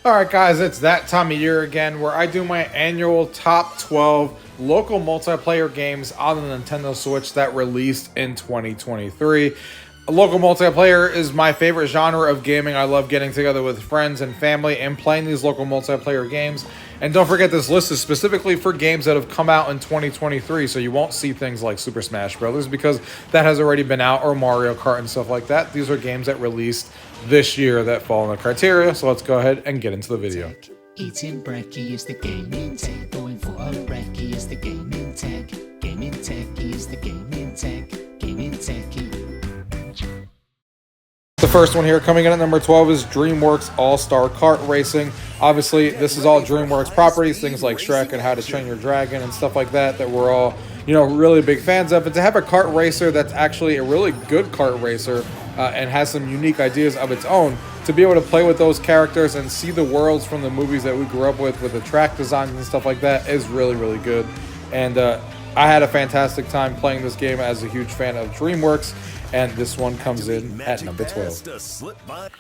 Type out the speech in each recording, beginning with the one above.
Alright guys, it's that time of year again where I do my annual top 12 local multiplayer games on the Nintendo Switch that released in 2023. Local multiplayer is my favorite genre of gaming. I love getting together with friends and family and playing these local multiplayer games. And don't forget, this list is specifically for games that have come out in 2023, so you won't see things like Super Smash Bros. Because that has already been out, or Mario Kart and stuff like that. These are games that released this year that fall in the criteria, so let's go ahead and get into the video. Eating brekkie is the gaming tech. Going for a brekkie is the gaming tech. Gaming techie is the gaming tech. Gaming techie. The first one here coming in at number 12 is DreamWorks All-Star Kart Racing. Obviously, this is all DreamWorks properties, things like Shrek and How to Train Your Dragon and stuff like that we're all, really big fans of. And to have a kart racer that's actually a really good kart racer and has some unique ideas of its own, to be able to play with those characters and see the worlds from the movies that we grew up with the track designs and stuff like that is really, really good. And I had a fantastic time playing this game as a huge fan of DreamWorks. And this one comes in at number 12.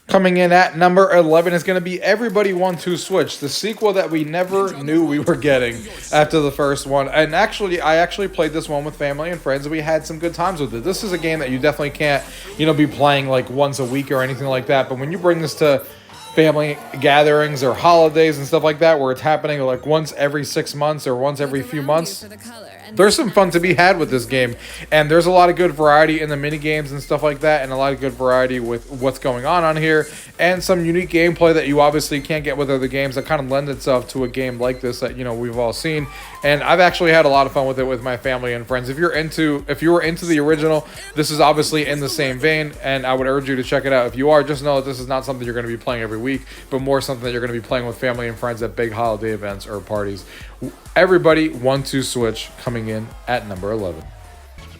Coming in at number 11 is going to be Everybody Want to Switch, the sequel that we never knew we were getting after the first one. And I actually played this one with family and friends, and we had some good times with it. This is a game that you definitely can't, be playing like once a week or anything like that. But when you bring this to family gatherings or holidays and stuff like that, where it's happening like once every 6 months or once every few months, there's some fun to be had with this game. And there's a lot of good variety in the mini games and stuff like that, and a lot of good variety with what's going on here, and some unique gameplay that you obviously can't get with other games that kind of lend itself to a game like this that we've all seen. And I've actually had a lot of fun with it with my family and friends. If you were into the original, this is obviously in the same vein, and I would urge you to check it out. If you are, just know that this is not something you're going to be playing every week, but more something that you're going to be playing with family and friends at big holiday events or parties. Everybody Want to Switch coming in at number 11.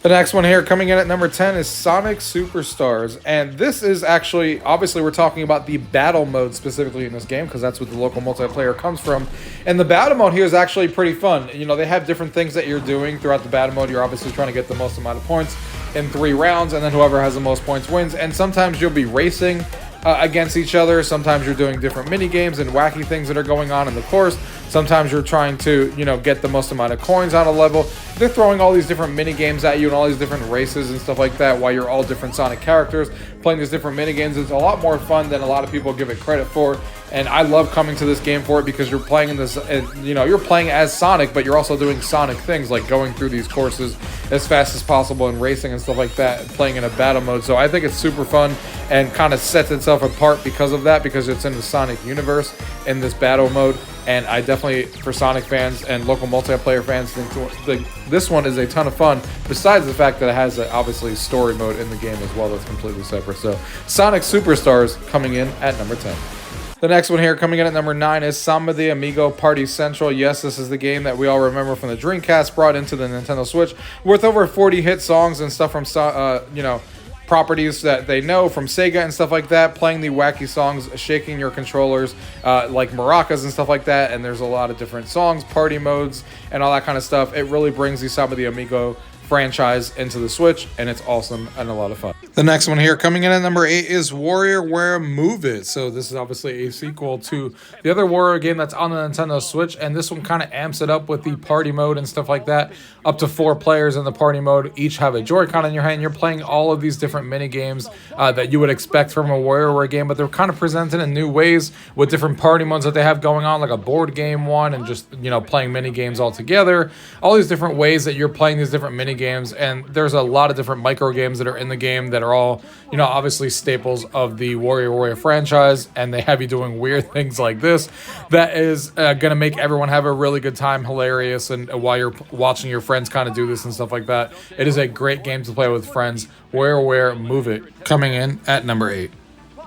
The next one here coming in at number 10 is Sonic Superstars. And this is actually, obviously we're talking about the battle mode specifically in this game, because that's what the local multiplayer comes from. And the battle mode here is actually pretty fun. They have different things that you're doing throughout the battle mode. You're obviously trying to get the most amount of points in 3 rounds, and then whoever has the most points wins. And sometimes you'll be racing against each other. Sometimes you're doing different mini games and wacky things that are going on in the course. Sometimes you're trying to, get the most amount of coins on a level. They're throwing all these different mini games at you and all these different races and stuff like that while you're all different Sonic characters playing these different mini games. It's a lot more fun than a lot of people give it credit for. And I love coming to this game for it, because you're playing in this, you're playing as Sonic, but you're also doing Sonic things like going through these courses as fast as possible and racing and stuff like that, playing in a battle mode. So I think it's super fun and kind of sets itself apart because of that, because it's in the Sonic universe in this battle mode. And I definitely, for Sonic fans and local multiplayer fans, think this one is a ton of fun, besides the fact that it has obviously story mode in the game as well that's completely separate. So Sonic Superstars coming in at number 10. The next one here coming in at number 9 is Samba de Amigo Party Central. Yes, this is the game that we all remember from the Dreamcast, brought into the Nintendo Switch, with over 40 hit songs and stuff from, properties that they know from Sega and stuff like that, playing the wacky songs, shaking your controllers like maracas and stuff like that. And there's a lot of different songs, party modes, and all that kind of stuff. It really brings the Samba de Amigo franchise into the Switch, and it's awesome and a lot of fun. The next one here coming in at number 8 is Weare Move It. So this is obviously a sequel to the other Warrior game that's on the Nintendo Switch, and this one kind of amps it up with the party mode and stuff like that. Up to 4 players in the party mode, each have a Joy-Con in your hand. You're playing all of these different mini games that you would expect from a Warrior game, but they're kind of presented in new ways with different party modes that they have going on, like a board game one, and just playing mini games all together. All these different ways that you're playing these different mini games, and there's a lot of different micro games that are in the game that are all obviously staples of the Warrior franchise, and they have you doing weird things like this that is gonna make everyone have a really good time, hilarious, and while you're watching your friends kind of do this and stuff like that. It is a great game to play with friends. Weare Move It coming in at number 8.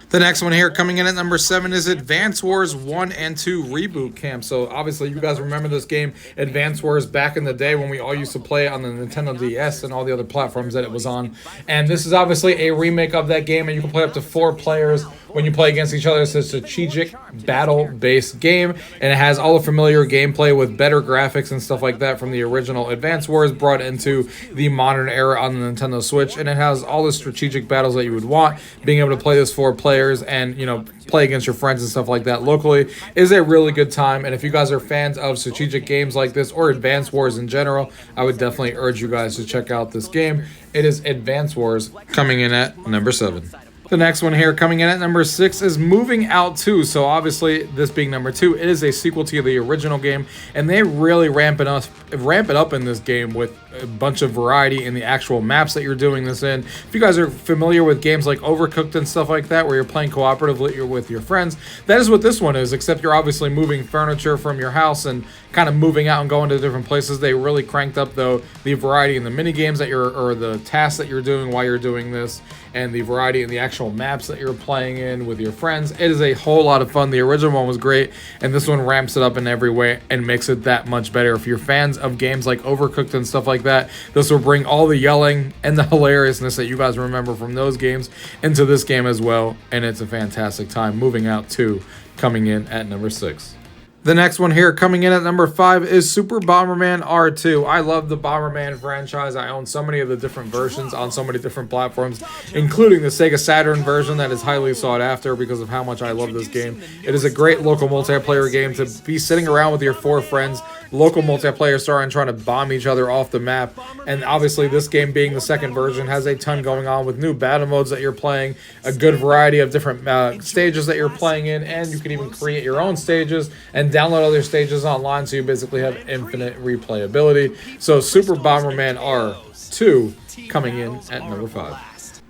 The next one here coming in at number 7 is Advance Wars 1 and 2 Reboot Camp. So obviously you guys remember this game, Advance Wars, back in the day when we all used to play it on the Nintendo DS and all the other platforms that it was on. And this is obviously a remake of that game, and you can play up to 4 players when you play against each other. It's a strategic battle-based game, and it has all the familiar gameplay with better graphics and stuff like that from the original Advance Wars brought into the modern era on the Nintendo Switch, and it has all the strategic battles that you would want. Being able to play this 4 players and, you know, play against your friends and stuff like that locally is a really good time. And if you guys are fans of strategic games like this or Advance Wars in general, I would definitely urge you guys to check out this game. It is Advance Wars, coming in at number 7. The next one here coming in at number 6 is Moving Out 2. So obviously, this being number 2, it is a sequel to the original game, and they really ramp it up in this game with a bunch of variety in the actual maps that you're doing this in. If you guys are familiar with games like Overcooked and stuff like that, where you're playing cooperatively with your friends, that is what this one is, except you're obviously moving furniture from your house and kind of moving out and going to different places. They really cranked up, though, the variety in the mini games that or the tasks that you're doing while you're doing this, and the variety in the actual maps that you're playing in with your friends. It is a whole lot of fun. The original one was great, and this one ramps it up in every way and makes it that much better. If you're fans of games like Overcooked and stuff like that, this will bring all the yelling and the hilariousness that you guys remember from those games into this game as well, and it's a fantastic time. Moving Out 2, coming in at number 6. The next one here coming in at number 5 is Super Bomberman R2. I love the Bomberman franchise. I own so many of the different versions on so many different platforms, including the Sega Saturn version that is highly sought after because of how much I love this game. It is a great local multiplayer game to be sitting around with your 4 friends, local multiplayer star, and trying to bomb each other off the map. And obviously this game, being the second version, has a ton going on with new battle modes that you're playing, a good variety of different stages that you're playing in, and you can even create your own stages and download other stages online, so you basically have infinite replayability. So Super Bomberman R2 coming in at number 5.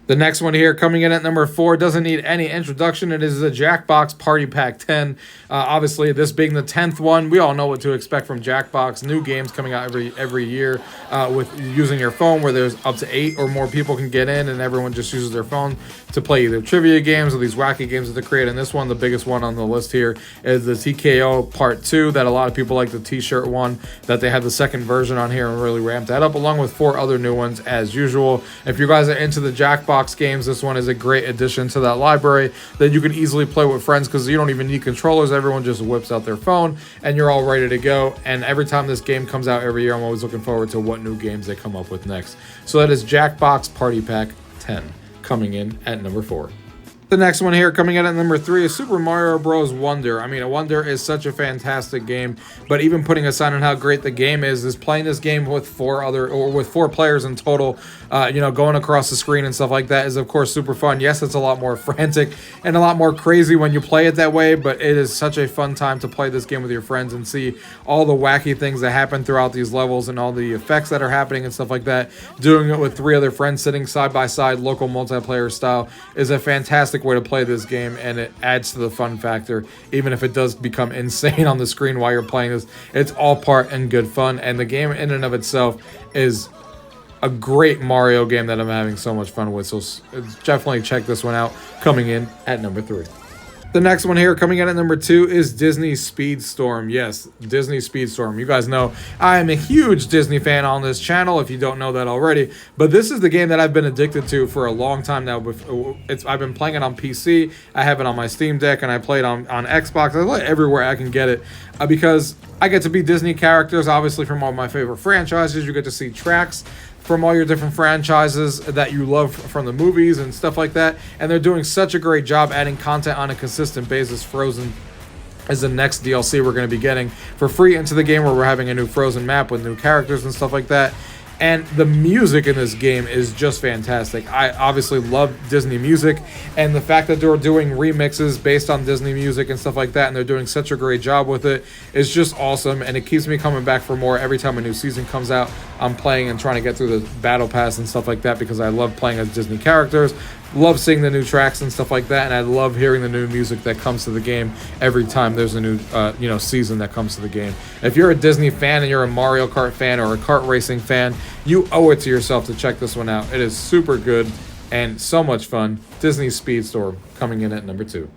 The next one here coming in at number 4 doesn't need any introduction. It is the Jackbox Party Pack 10. Obviously, this being the 10th one, we all know what to expect from Jackbox. New games coming out every year with using your phone, where there's up to 8 or more people can get in, and everyone just uses their phone to play either trivia games or these wacky games that they create. And this one, the biggest one on the list here, is the TKO Part 2, that a lot of people like the t-shirt one, that they have the second version on here and really ramped that up, along with 4 other new ones as usual. If you guys are into the Jackbox games, this one is a great addition to that library that you can easily play with friends, because you don't even need controllers. Everyone just whips out their phone and you're all ready to go. And every time this game comes out every year, I'm always looking forward to what new games they come up with next. So that is Jackbox Party Pack 10, coming in at number 4. The next one here coming in at number 3 is Super Mario Bros. Wonder. I mean, Wonder is such a fantastic game, but even putting aside on how great the game is playing this game with 4 players in total, going across the screen and stuff like that is, of course, super fun. Yes, it's a lot more frantic and a lot more crazy when you play it that way, but it is such a fun time to play this game with your friends and see all the wacky things that happen throughout these levels and all the effects that are happening and stuff like that. Doing it with 3 other friends sitting side by side, local multiplayer style, is a fantastic way to play this game, and it adds to the fun factor. Even if it does become insane on the screen while you're playing this, it's all part and good fun, and the game in and of itself is a great Mario game that I'm having so much fun with. So definitely check this one out, coming in at number 3. The next one here coming in at number 2 is Disney Speedstorm. Yes, Disney Speedstorm. You guys know I am a huge Disney fan on this channel, if you don't know that already. But this is the game that I've been addicted to for a long time now. I've been playing it on PC. I have it on my Steam Deck, and I play it on Xbox. I play it everywhere I can get it because I get to be Disney characters, obviously, from all my favorite franchises. You get to see tracks from all your different franchises that you love from the movies and stuff like that. And they're doing such a great job adding content on a consistent basis. Frozen is the next DLC we're going to be getting for free into the game, where we're having a new Frozen map with new characters and stuff like that. And the music in this game is just fantastic. I obviously love Disney music, and the fact that they're doing remixes based on Disney music and stuff like that, and they're doing such a great job with it, is just awesome. And it keeps me coming back for more every time a new season comes out. I'm playing and trying to get through the battle pass and stuff like that, because I love playing as Disney characters, love seeing the new tracks and stuff like that, and I love hearing the new music that comes to the game every time there's a new season that comes to the game. If you're a Disney fan and you're a Mario Kart fan or a kart racing fan, you owe it to yourself to check this one out. It is super good and so much fun. Disney Speedstorm, coming in at number 2.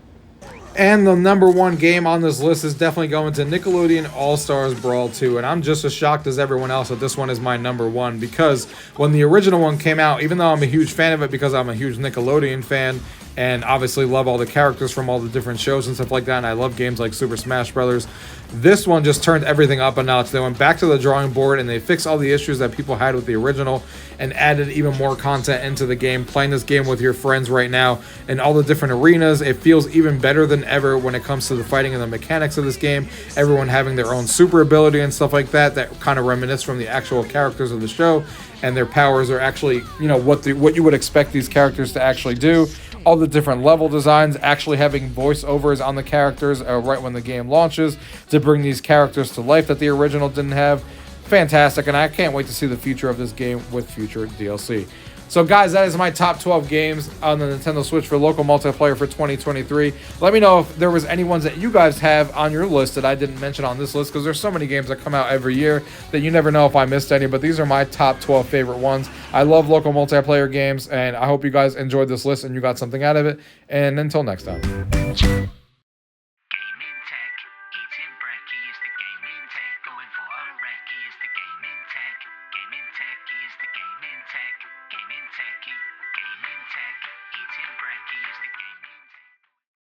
And the number 1 game on this list is definitely going to Nickelodeon AllStars Brawl 2. And I'm just as shocked as everyone else that this one is my number 1, because when the original one came out, even though I'm a huge fan of it because I'm a huge Nickelodeon fan, and obviously love all the characters from all the different shows and stuff like that, and I love games like Super Smash Brothers. This one just turned everything up a notch. They went back to the drawing board and they fixed all the issues that people had with the original and added even more content into the game. Playing this game with your friends right now in all the different arenas, it feels even better than ever when it comes to the fighting and the mechanics of this game. Everyone having their own super ability and stuff like that kind of reminisce from the actual characters of the show, and their powers are actually, you know, what you would expect these characters to actually do. All the different level designs, actually having voiceovers on the characters right when the game launches to bring these characters to life that the original didn't have. Fantastic, and I can't wait to see the future of this game with future DLC. So guys, that is my top 12 games on the Nintendo Switch for local multiplayer for 2023. Let me know if there was any ones that you guys have on your list that I didn't mention on this list, because there's so many games that come out every year that you never know if I missed any, but these are my top 12 favorite ones. I love local multiplayer games, and I hope you guys enjoyed this list and you got something out of it. And until next time.